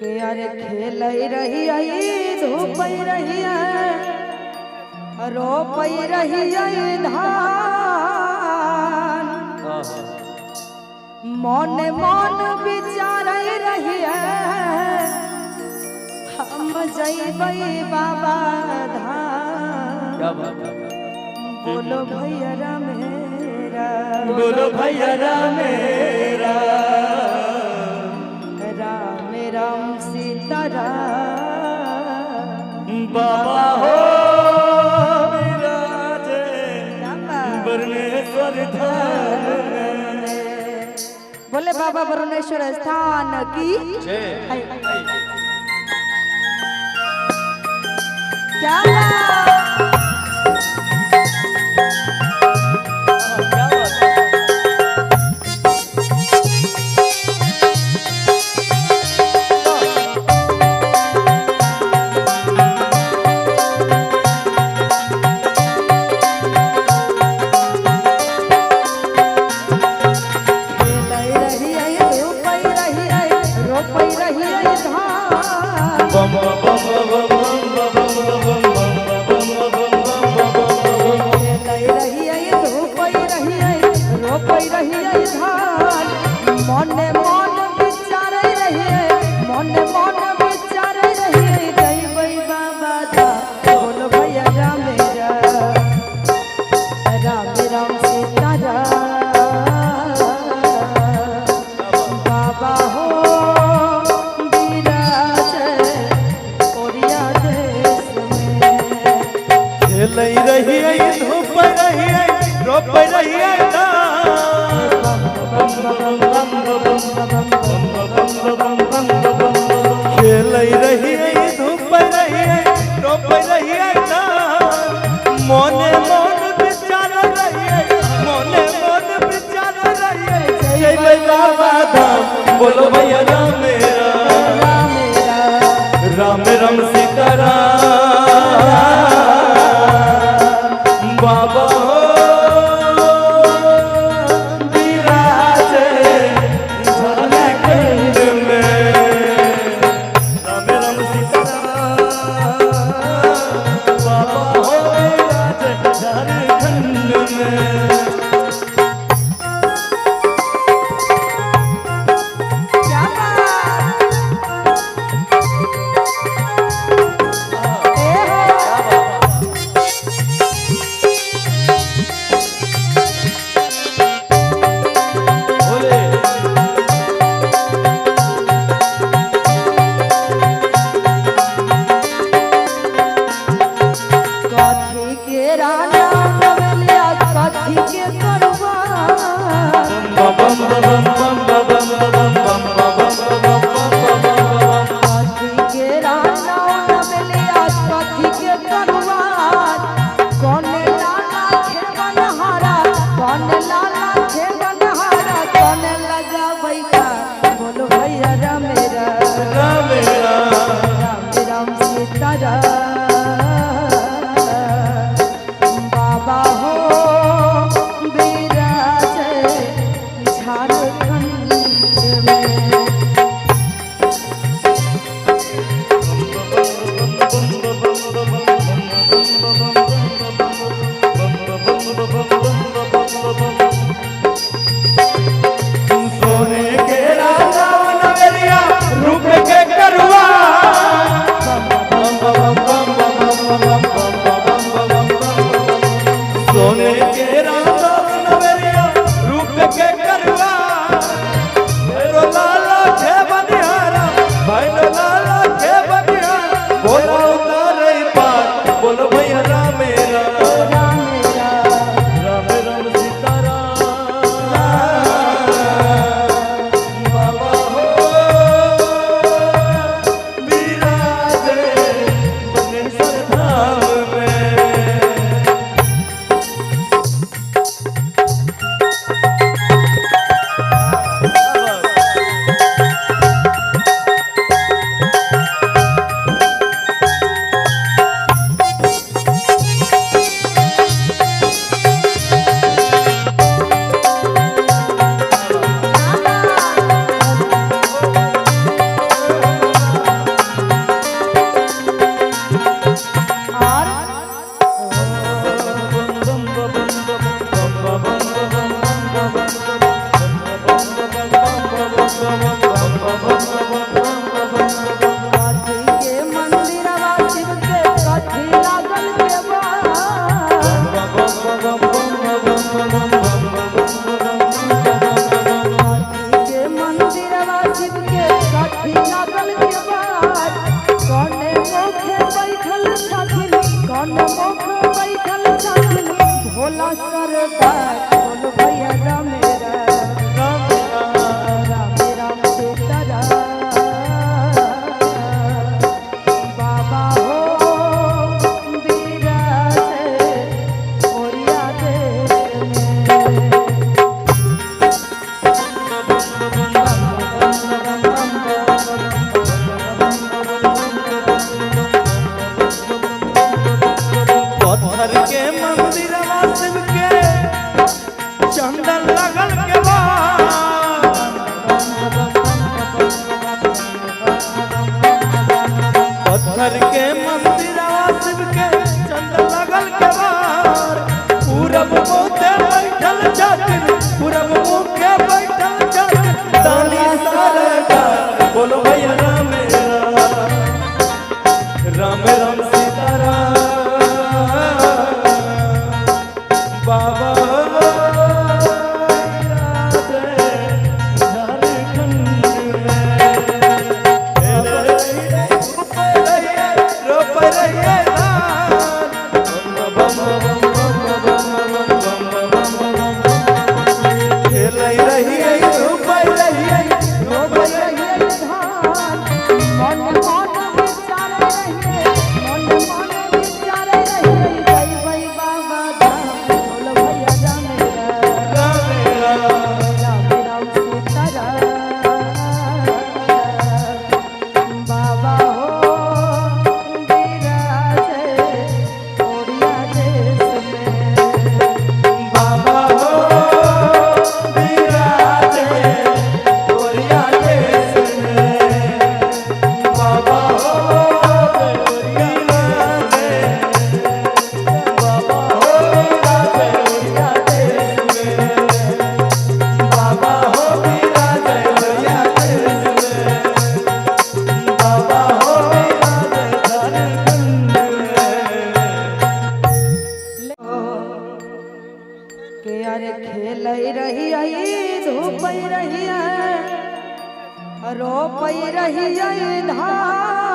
के अरे खेल रही धूप रही रोप रही धान मन मन विचार रही हम जैबै बाबा धाम। बोलो भैया मेरा, बोलो भैया मेरा, राम राम सीता राम। बाबा हो विराजे वरुणेश्वर धाम में। बोले बाबा वरुणेश्वर स्थान की जय। क्या बोलो भैया राम मेरा, राम राम सीता राम। बाबा हो विराजे झारखंड में। राम राम सीता राम। बाबा हो विराजे झारखंड में। काठी के मंदिरवा शिव के काठी लागल के बाद के मंदिरवा शिव के काठी लागल के बाद कौने मोखे बैठल छथिन कौने मोखे बैठल छथिन भोला सरदार बोल भैया रामेरा राम राम सीताराम बाबा हो बिराजे ओरिया देश में पत्थर के मंदिरवा शिव के चंदन लगल के बाद पत्थर के मंदिरवा शिव के चंदन लगल के बाद पूरब मुखे बैठल छथिन पूरब मुखे बैठल छथिन दानी सरदार बोलो भैया राम राम राम सीताराम बाबा के अरे खेल रही धूप रही रोप रही धान